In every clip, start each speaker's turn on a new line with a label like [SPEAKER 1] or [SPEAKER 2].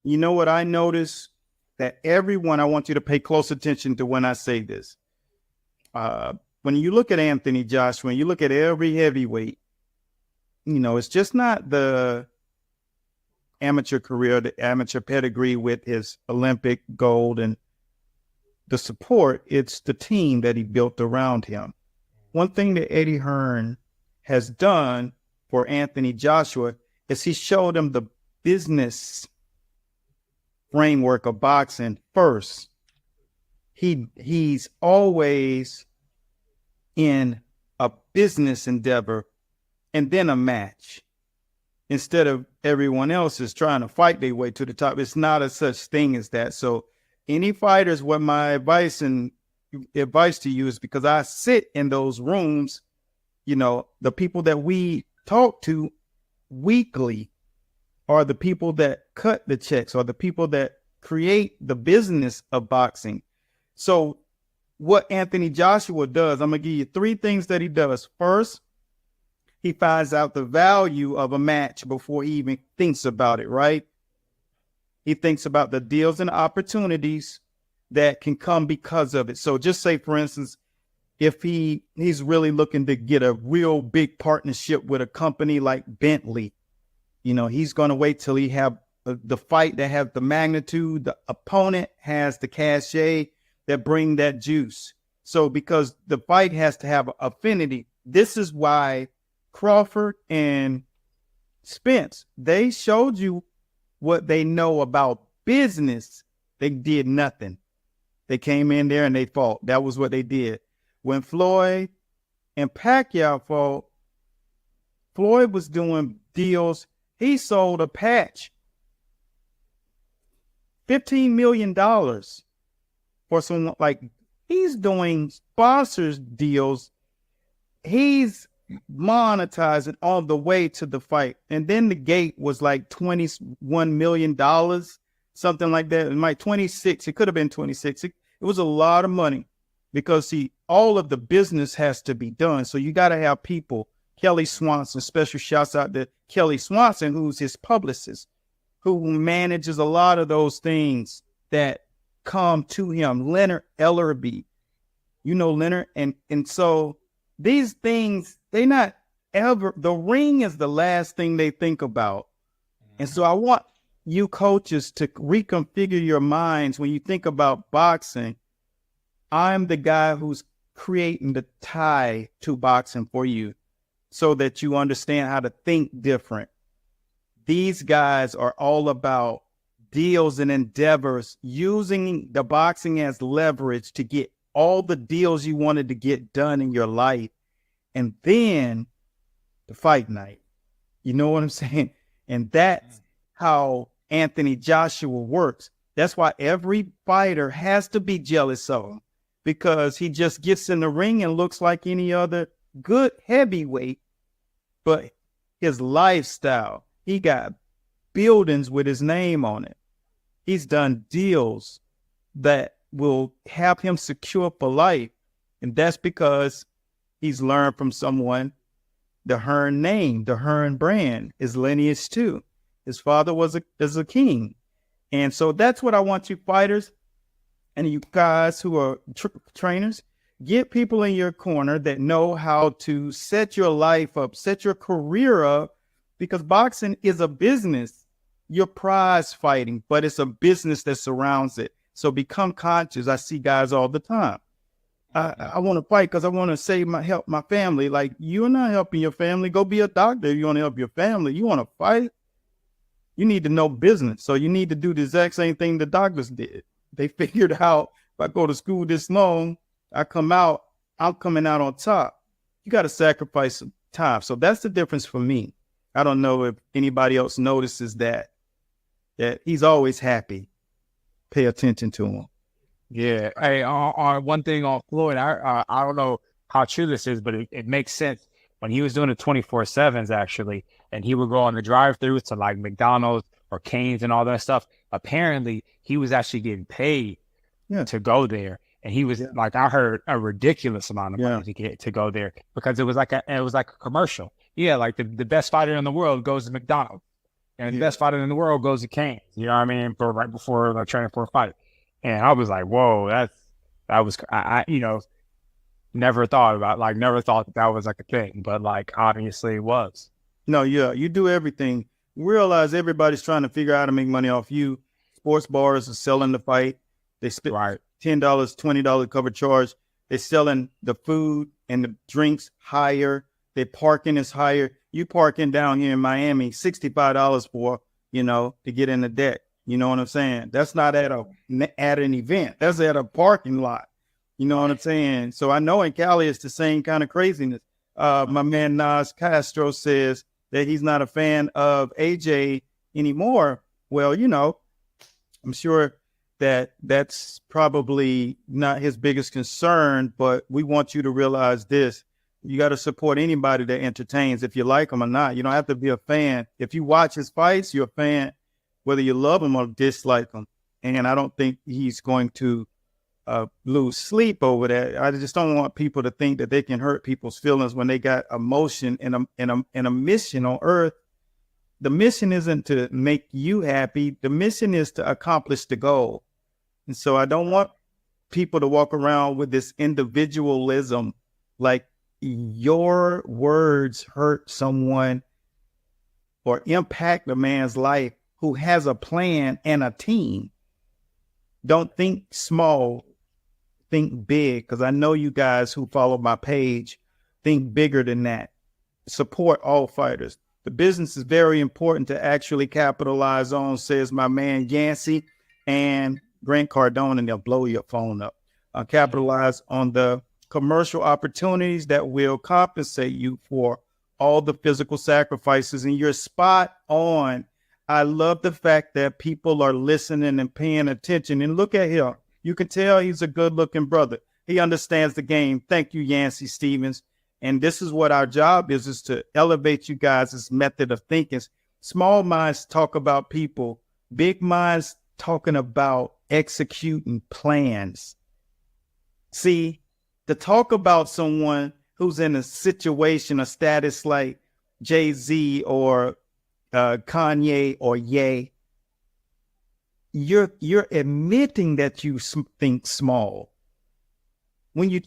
[SPEAKER 1] You know what I notice? That everyone, I want you to pay close attention to when I say this. When you look at Anthony Joshua, when you look at every heavyweight, it's just not the amateur career, the amateur pedigree with his Olympic gold and the support. It's the team that he built around him. One thing that Eddie Hearn has done for Anthony Joshua is he showed him the business framework of boxing first. He's always in a business endeavor and then a match, instead of everyone else is trying to fight their way to the top. It's not a such thing as that. So any fighters, what my advice to you is, because I sit in those rooms, the people that we talk to weekly are the people that cut the checks, or the people that create the business of boxing. So what Anthony Joshua does, I'm going to give you three things that he does. First, he finds out the value of a match before he even thinks about it, right? He thinks about the deals and opportunities that can come because of it. So just say, for instance, if he's really looking to get a real big partnership with a company like Bentley, he's going to wait till he have the fight that has the magnitude, the opponent has the cachet that bring that juice. So because the fight has to have affinity, this is why Crawford and Spence, they showed you what they know about business. They did nothing. They came in there and they fought. That was what they did. When Floyd and Pacquiao fought, Floyd was doing deals. He sold a patch, $15 million for some, he's doing sponsors deals. He's monetizing on the way to the fight. And then the gate was like $21 million, something like that. It might 26. It could have been 26. It was a lot of money because all of the business has to be done. So you got to have people. Kelly Swanson, special shouts out to Kelly Swanson, who's his publicist, who manages a lot of those things that come to him. Leonard Ellerby, Leonard. And so these things, they not ever, the ring is the last thing they think about. And so I want you coaches to reconfigure your minds when you think about boxing. I'm the guy who's creating the tie to boxing for you so that you understand how to think different. These guys are all about deals and endeavors, using the boxing as leverage to get all the deals you wanted to get done in your life. And then the fight night. You know what I'm saying? And that's how Anthony Joshua works. That's why every fighter has to be jealous of him, because he just gets in the ring and looks like any other good heavyweight. But his lifestyle, he got buildings with his name on it. He's done deals that will have him secure for life. And that's because he's learned from someone, the Hearn name, the Hearn brand, his lineage too. His father was a king. And so that's what I want you fighters and you guys who are trainers, get people in your corner that know how to set your life up, set your career up, because boxing is a business. You're prize fighting, but it's a business that surrounds it. So become conscious. I see guys all the time. I want to fight because I want to help my family. Like, you're not helping your family. Go be a doctor if you want to help your family. You want to fight? You need to know business. So you need to do the exact same thing the doctors did. They figured out, if I go to school this long, I'm coming out on top. You got to sacrifice some time. So that's the difference for me. I don't know if anybody else notices that he's always happy. Pay attention to him.
[SPEAKER 2] Yeah. Hey, on one thing on Floyd, I don't know how true this is, but it makes sense. When he was doing the 24/7s, actually, and he would go on the drive-through to like McDonald's or Cane's and all that stuff, apparently he was actually getting paid to go there. And he was like, I heard a ridiculous amount of money to go there, because it was like a commercial. Yeah, like the best fighter in the world goes to McDonald's. And the best fighter in the world goes to Canes. You know what I mean? For right before like training for a fight. And I was like, whoa, that was never thought about never thought that was like a thing, but like obviously it was.
[SPEAKER 1] No, yeah, you do everything. Realize everybody's trying to figure out how to make money off you. Sports bars are selling the fight. They spend
[SPEAKER 2] Right.
[SPEAKER 1] $10, $20 cover charge. They're selling the food and the drinks higher. Their parking is higher. You parking down here in Miami, $65 for, to get in the deck. You know what I'm saying? That's not at an event. That's at a parking lot. You know what I'm saying? So I know in Cali it's the same kind of craziness. My man Nas Castro says that he's not a fan of AJ anymore. Well, I'm sure that that's probably not his biggest concern, but we want you to realize this. You got to support anybody that entertains, if you like them or not. You don't have to be a fan. If you watch his fights, you're a fan, whether you love him or dislike him. And I don't think he's going to lose sleep over that. I just don't want people to think that they can hurt people's feelings when they got emotion and a mission on earth. The mission isn't to make you happy. The mission is to accomplish the goal. And so I don't want people to walk around with this individualism, like your words hurt someone or impact a man's life who has a plan and a team. Don't think small, think big, because I know you guys who follow my page think bigger than that. Support all fighters. The business is very important to actually capitalize on, says my man Yancey and Grant Cardone, and they'll blow your phone up. Capitalize on the commercial opportunities that will compensate you for all the physical sacrifices, and you're spot on. I love the fact that people are listening and paying attention. And look at him. You can tell he's a good-looking brother. He understands the game. Thank you, Yancey Stevens. And this is what our job is to elevate you guys' method of thinking. Small minds talk about people. Big minds talking about executing plans. See, to talk about someone who's in a situation, a status like Jay-Z or Kanye or Ye, you're admitting that you think small. When you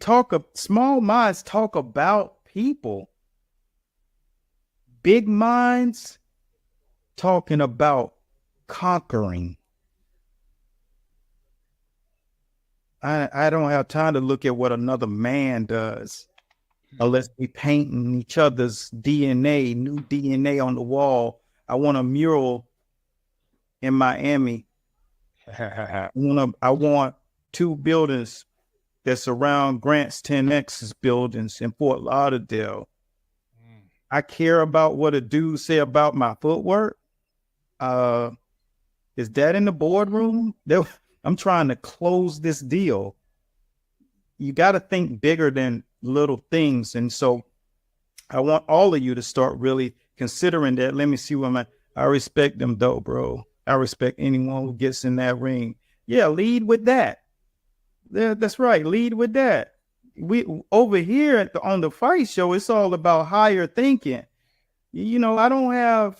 [SPEAKER 1] small minds talk about people, big minds talking about conquering. I don't have time to look at what another man does unless we painting each other's DNA, new DNA on the wall. I want a mural in Miami. I want 2 buildings that surround Grant's 10X's buildings in Fort Lauderdale. I care about what a dude say about my footwork. Is that in the boardroom? I'm trying to close this deal. You got to think bigger than little things. And so I want all of you to start really considering that. Let me see what I respect them though, bro. I respect anyone who gets in that ring. Yeah, lead with that. Yeah, that's right. Lead with that. We over here on the fight show, it's all about higher thinking. I don't have.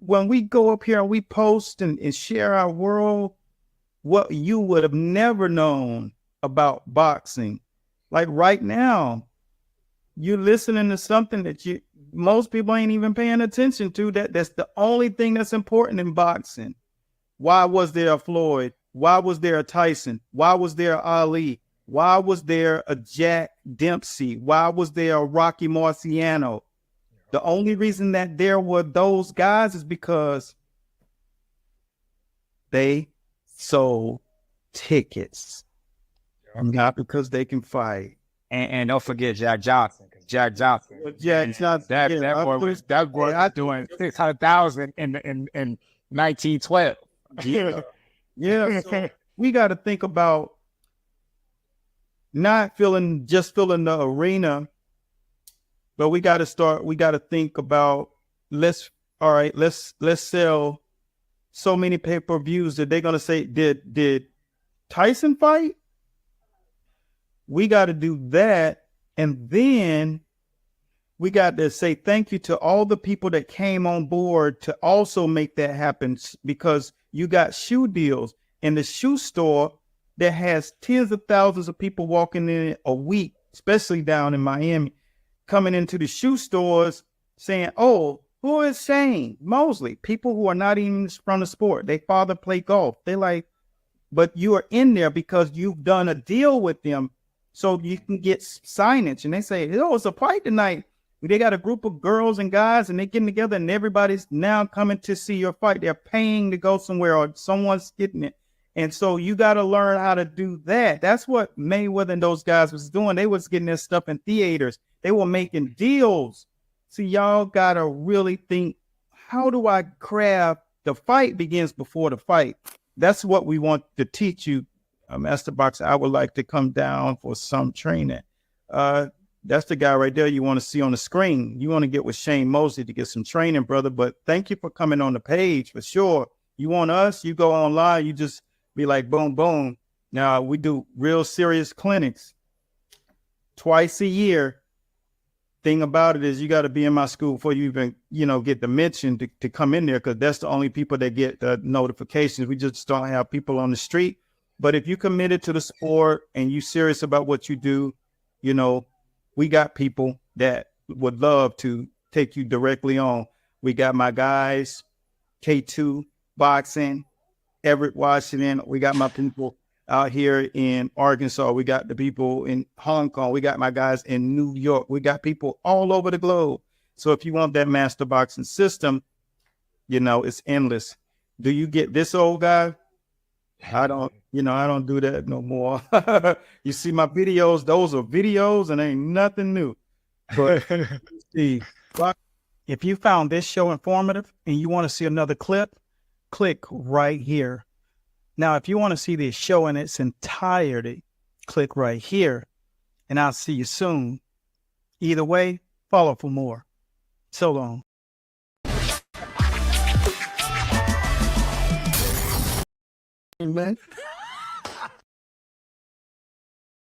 [SPEAKER 1] When we go up here and we post and share our world, what you would have never known about boxing. Like right now, you're listening to something that most people ain't even paying attention to. That's the only thing that's important in boxing. Why was there a Floyd? Why was there a Tyson? Why was there a Ali? Why was there a Jack Dempsey? Why was there a Rocky Marciano? The only reason that there were those guys is because they sold tickets, not because they can fight.
[SPEAKER 2] And don't forget Jack Johnson, because Jack Johnson, that boy was doing 600,000 in 1912.
[SPEAKER 1] Yeah. So we got to think about not just filling the arena, but we got to think about, let's sell so many pay-per-views that they're going to say, did Tyson fight? We got to do that. And then we got to say thank you to all the people that came on board to also make that happen, because you got shoe deals in the shoe store that has tens of thousands of people walking in a week, especially down in Miami, coming into the shoe stores saying, oh, who is Shane Mosley? People who are not even from the sport. They father played golf. They like, but you are in there because you've done a deal with them so you can get signage. And they say, oh, it's a fight tonight. They got a group of girls and guys and they're getting together and everybody's now coming to see your fight. They're paying to go somewhere or someone's getting it. And so you got to learn how to do that. That's what Mayweather and those guys was doing. They was getting their stuff in theaters. They were making deals. See, y'all got to really think, how do I craft? The fight begins before the fight. That's what we want to teach you. Master Boxer, I would like to come down for some training. That's the guy right there you want to see on the screen. You want to get with Shane Mosley to get some training, brother. But thank you for coming on the page for sure. You want us, you go online, you just be like, boom, boom. Now, we do real serious clinics twice a year. Thing about it is you got to be in my school before you even, get the mention to come in there, because that's the only people that get the notifications. We just don't have people on the street. But if you committed to the sport and you serious about what you do, we got people that would love to take you directly on. We got my guys, K2 Boxing, Everett, Washington. We got my people out here in Arkansas. We got the people in Hong Kong. We got my guys in New York. We got people all over the globe. So if you want that master boxing system, it's endless. Do you get this, old guy? I don't do that no more. You see my videos, those are videos and ain't nothing new. But see, if you found this show informative and you want to see another clip, click right here. Now, if you want to see this show in its entirety, click right here, and I'll see you soon. Either way, follow for more. So long. Amen.